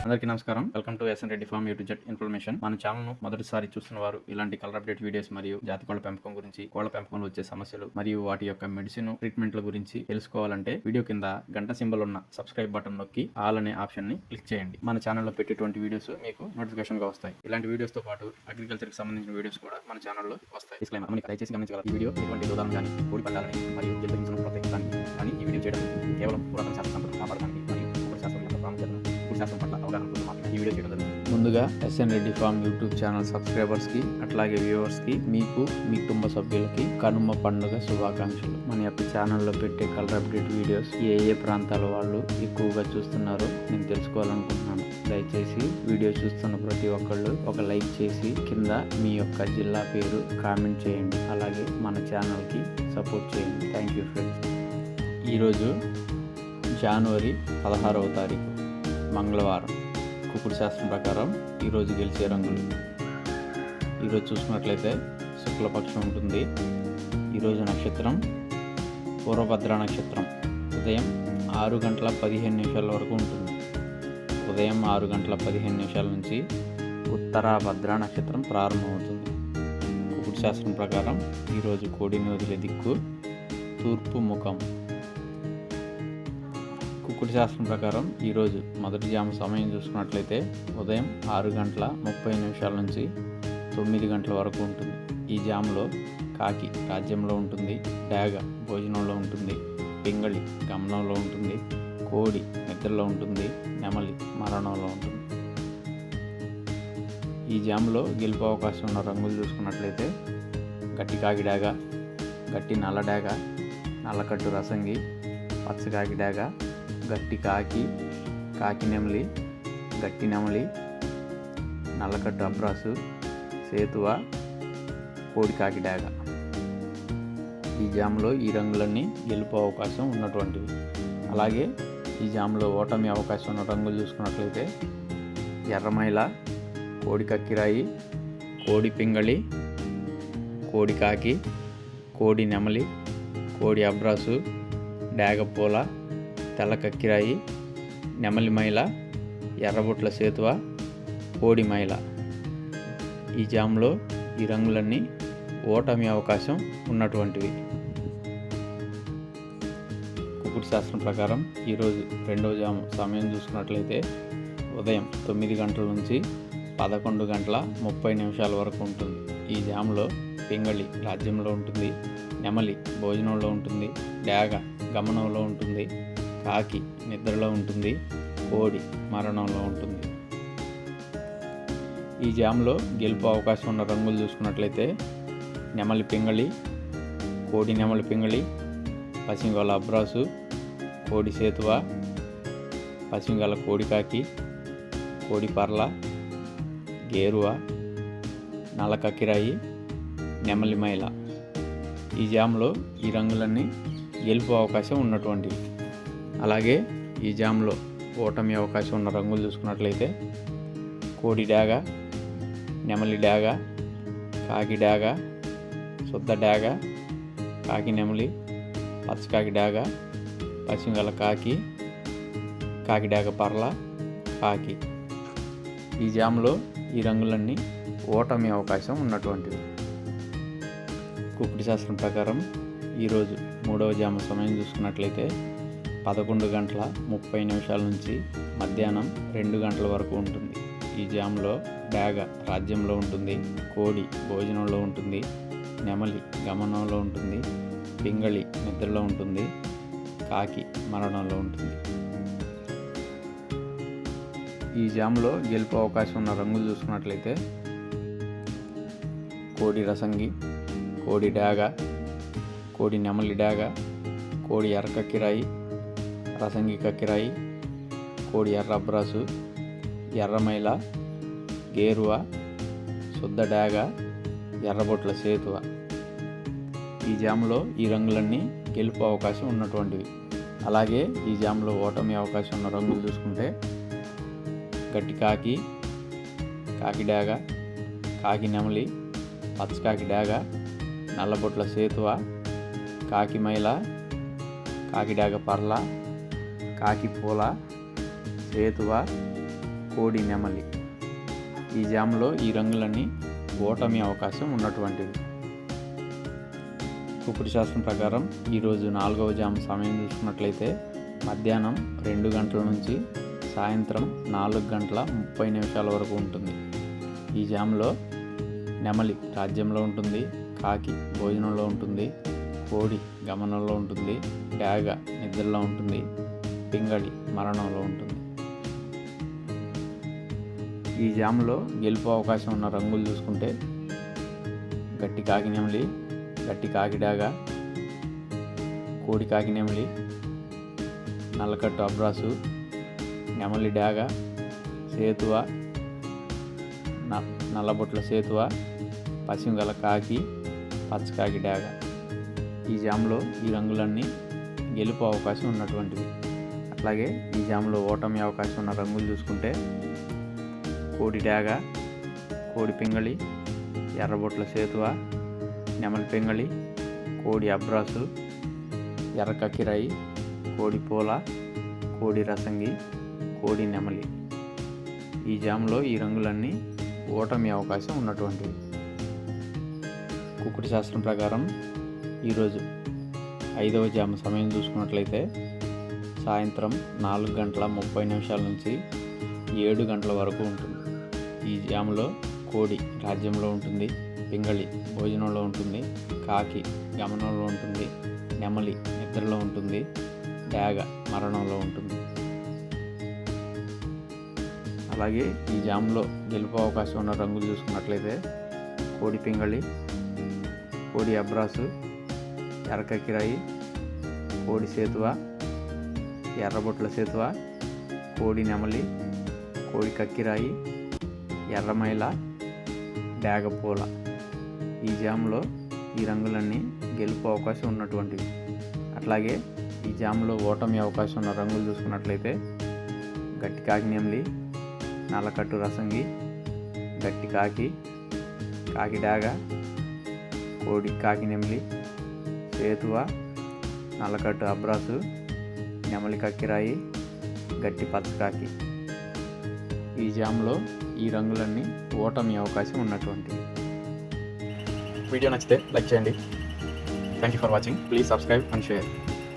అందరికీ నమస్కారం. Welcome to SN Reddy farm YouTube information. మన ఛానల్ ను మొదటిసారి చూస్తున్న వారు ఇలాంటి కలర్ అప్డేట్ వీడియోస్ మరియు జాతి కోళ్ల పెంపకం గురించి, కోళ్ల పెంపకంలో వచ్చే సమస్యలు మరియు వాటి యొక్క మెడిసిన్ ట్రీట్మెంట్ల గురించి తెలుసుకోవాలంటే వీడియో కింద గంట సింబల్ ఉన్న సబ్స్క్రైబ్ బటన్ నొక్కి ఆల్ అనే ఆప్షన్ ని క్లిక్ చేయండి. మన ఛానల్లో పెట్టేటువంటి వీడియోస్ మీకు నోటిఫికేషన్ గా వస్తాయి. ఇలాంటి వీడియోస్ తో పాటు అగ్రికల్చర్ కి సంబంధించిన వీడియోస్ కూడా మన ఛానల్లో వస్తాయి. డిస్క్లైమర్ దయచేసి గమనించగలరు. ఈ వీడియో ఎటువంటి దూరం కానీ కోడి పందాలని మరియు జంతు హింసను ప్రోత్సహించడానికి కానీ ఈ వీడియో చేయడం కేవలం పురాతన శాస్త్ర సంపదను కాపాడడానికి మరియు శాస్త్రం యొక్క ప్రాముఖ్యతను శాస్త్రం పట్ల అవగాహన కోసం మాత్రమే ఈ వీడియో చేయడం జరుగుతుంది. ముందుగా SN Reddy farm YouTube channel subscribers కి అట్లాగే వ్యూవర్స్ కి మీకు మీ కుటుంబ సభ్యులకి కనుమ పండుగ శుభాకాంక్షలు. మన యొక్క ఛానల్లో పెట్టే కలర్ అప్డేట్ వీడియోస్ ఏ ప్రాంతాల వాళ్ళు ఎక్కువగా చూస్తున్నారో నేను తెలుసుకోవాలనుకుంటున్నాను. దయచేసి వీడియో చూస్తున్న ప్రతి ఒక్కళ్ళు ఒక లైక్ చేసి కింద మీ యొక్క జిల్లా పేరు కామెంట్ చేయండి. అలాగే మన ఛానల్కి సపోర్ట్ చేయండి. Thank you friends. ఈరోజు జనవరి 16వ తారీఖు మంగళవారం. కుకుడు శాస్త్రం ప్రకారం ఈరోజు గెలిచే రంగులు ఈరోజు చూసుకున్నట్లయితే శుక్లపక్షం ఉంటుంది. ఈరోజు నక్షత్రం పూర్వభద్ర నక్షత్రం. ఉదయం 6:15 వరకు ఉంటుంది. ఉదయం 6:15 నుంచి ఉత్తరాభద్ర నక్షత్రం ప్రారంభమవుతుంది. కుకుడు శాస్త్రం ప్రకారం ఈరోజు కోడిని వదిలే దిక్కు తూర్పు ముఖం. కుకుడు శాస్త్రం ప్రకారం ఈరోజు మొదటి జాము సమయం చూసుకున్నట్లయితే ఉదయం 6:30 నుంచి 9 గంటల వరకు ఉంటుంది. ఈ జాములో కాకి రాజ్యంలో ఉంటుంది, డాగ భోజనంలో ఉంటుంది, పింగళి గమనంలో ఉంటుంది, కోడి నిద్రలో ఉంటుంది, నెమలి మరణంలో ఉంటుంది. ఈ జాములో గెలుపు అవకాశం ఉన్న రంగులు చూసుకున్నట్లయితే గట్టి కాకి డాగ, గట్టి నల్ల డాగ, నల్లకట్టు రసంగి, పచ్చ కాకి డాగ, గట్టి కాకి, కాకి నెమలి, గట్టి నెమలి, నల్లకట్టు అబ్రాసు, సేతువ, కోడి కాకి డాగ. ఈ జాములో ఈ రంగులన్నీ గెలుపు అవకాశం ఉన్నటువంటివి. అలాగే ఈ జాములో ఓటమి అవకాశం ఉన్న రంగులు చూసుకున్నట్లయితే ఎర్రమైల, కోడి కక్కిరాయి, కోడి పింగళి, కోడి కాకి, కోడి నెమలి, కోడి అబ్రాసు, డాగపూల, తెల్ల కక్కిరాయి, నెమలి మైల, ఎర్రబుట్ల సేతువ, కోడి మైల. ఈ జాములో ఈ రంగులన్నీ ఓటమి అవకాశం ఉన్నటువంటివి. కుకుడు శాస్త్రం ప్రకారం ఈరోజు రెండవ జాము సమయం చూసుకున్నట్లయితే ఉదయం 9 గంటల నుంచి 11:30 వరకు ఉంటుంది. ఈ జాములో పింగళి రాజ్యంలో ఉంటుంది, నెమలి భోజనంలో ఉంటుంది, డాగ గమనంలో ఉంటుంది, కాకి నిద్రలో ఉంటుంది, కోడి మరణంలో ఉంటుంది. ఈ జాములో గెలుపు అవకాశం ఉన్న రంగులు చూసుకున్నట్లయితే నెమలి పింగళి, కోడి నెమలి పింగళి, పసింగల అబ్రాసు, కోడి సేతువ, పసింగల కోడి కాకి, కోడి పర్ల, గేరువ, నల్ల కక్కిరాయి, నెమలి మైల. ఈ జాములో ఈ రంగులన్నీ గెలుపు అవకాశం ఉన్నటువంటివి. అలాగే ఈ జామ్లో ఓటమి అవకాశం ఉన్న రంగులు చూసుకున్నట్లయితే కోడి డాగ, నెమలి డాగ, కాకి డాగ, శుద్ధ డాగ, కాకి నెమలి, పచ్చకాకి డాగ, పశ్చిమగల కాకి, కాకి డాగ పర్ల, కాకి. ఈ జామ్లో ఈ రంగులన్నీ ఓటమి అవకాశం ఉన్నటువంటివి. కుకుడు శాస్త్రం ప్రకారం ఈరోజు మూడవ జాము సమయం చూసుకున్నట్లయితే 11:30 నుంచి మధ్యాహ్నం 2 గంటల వరకు ఉంటుంది. ఈ జాములో డాగ రాజ్యంలో ఉంటుంది, కోడి భోజనంలో ఉంటుంది, నెమలి గమనంలో ఉంటుంది, పింగళి నిద్రలో ఉంటుంది, కాకి మరణంలో ఉంటుంది. ఈ జాములో గెలుపు అవకాశం ఉన్న రంగులు చూసుకున్నట్లయితే కోడి రసంగి, కోడి డాగ, కోడి నెమలి డాగ, కోడి ఎర్రకక్కిరాయి, రసంగి కక్కిరాయి, కోడి ఎర్ర అబ్రాసు, ఎర్రమైల, గేరువ, శుద్ధ డాగ, ఎర్రబొట్ల సేతువ. ఈ జాములో ఈ రంగులన్నీ గెలుపు అవకాశం ఉన్నటువంటివి. అలాగే ఈ జాములో ఓటమి అవకాశం ఉన్న రంగులు చూసుకుంటే గట్టి కాకి, కాకి డాగ, కాకి నెమలి, పచ్చకాకి డాగ, నల్లబొట్ల సేతువ, కాకి మైల, కాకి డాగ పర్ల, కాకి పూల, సేతువ, కోడి నెమలి. ఈ జామ్లో ఈ రంగులన్నీ ఓటమి అవకాశం ఉన్నటువంటివి. కుకుడు శాస్త్రం ప్రకారం ఈరోజు 4వ జామ్ సమయం చూసుకున్నట్లయితే మధ్యాహ్నం 2 గంటల నుంచి సాయంత్రం 4:30 వరకు ఉంటుంది. ఈ జామ్లో నెమలి రాజ్యంలో ఉంటుంది, కాకి భోజనంలో ఉంటుంది, కోడి గమనంలో ఉంటుంది, డాగ నిద్రలో ఉంటుంది, పింగళి మరణంలో ఉంటుంది. ఈ జామ్లో గెలుపు అవకాశం ఉన్న రంగులు చూసుకుంటే గట్టి కాకి నెమలి, గట్టి కాకి డాగ, కోడి కాకి నెమలి, నల్లకట్టు అబ్రాసు, నెమలి డాగ, సేతువ, నల్లబొట్ల సేతువ, పశ్చిమగల కాకి, పచ్చకాకి డాగ. ఈ జామ్లో ఈ రంగులన్నీ గెలుపు అవకాశం ఉన్నటువంటివి. అట్లాగే ఈ జామ్లో ఓటమి అవకాశం ఉన్న రంగులు చూసుకుంటే కోడి డాగ, కోడి పింగళి, ఎర్రబొట్ల సేతువ, నెమలి పింగళి, కోడి అబ్రాసు, ఎర్ర కక్కిరాయి, కోడి పూల, కోడి రసంగి, కోడి నెమలి. ఈ జామ్లో ఈ రంగులన్నీ ఓటమి అవకాశం ఉన్నటువంటివి. కుకుడు శాస్త్రం ప్రకారం ఈరోజు 5వ జామ సమయం చూసుకున్నట్లయితే సాయంత్రం 4:30 నుంచి 7 గంటల వరకు ఉంటుంది. ఈ జాములో కోడి రాజ్యంలో ఉంటుంది, పింగళి భోజనంలో ఉంటుంది, కాకి గమనంలో ఉంటుంది, నెమలి నిద్రలో ఉంటుంది, డాగ మరణంలో ఉంటుంది. అలాగే ఈ జామ్లో గెలుపు అవకాశం ఉన్న రంగులు చూసుకున్నట్లయితే కోడి పింగళి, కోడి అబ్రాసు, ఎర్రకక్కిరాయి, కోడి సేతువ, ఎర్రబొట్ల సేతువ, కోడి నెమలి, కోడి కక్కిరాయి, ఎర్రమైల, డాగ పూల. ఈ జామ్లో ఈ రంగులన్నీ గెలుపు అవకాశం ఉన్నటువంటివి. అట్లాగే ఈ జామ్లో ఓటమి అవకాశం ఉన్న రంగులు చూసుకున్నట్లయితే గట్టి కాకి నెమలి, నల్లకట్టు రసంగి, గట్టి కాకి, కాకి డాగ, కోడి కాకి నెమలి, సేతువ, నల్లకట్టు అబ్రాసు, నెమలి కక్కిరాయి, గట్టి పచ్చకాకి. ఈ జామ్లో ఈ రంగులన్నీ ఓటమి అవకాశం ఉన్నటువంటివి. వీడియో నచ్చితే లైక్ చేయండి. Thank you for watching. Please subscribe and share.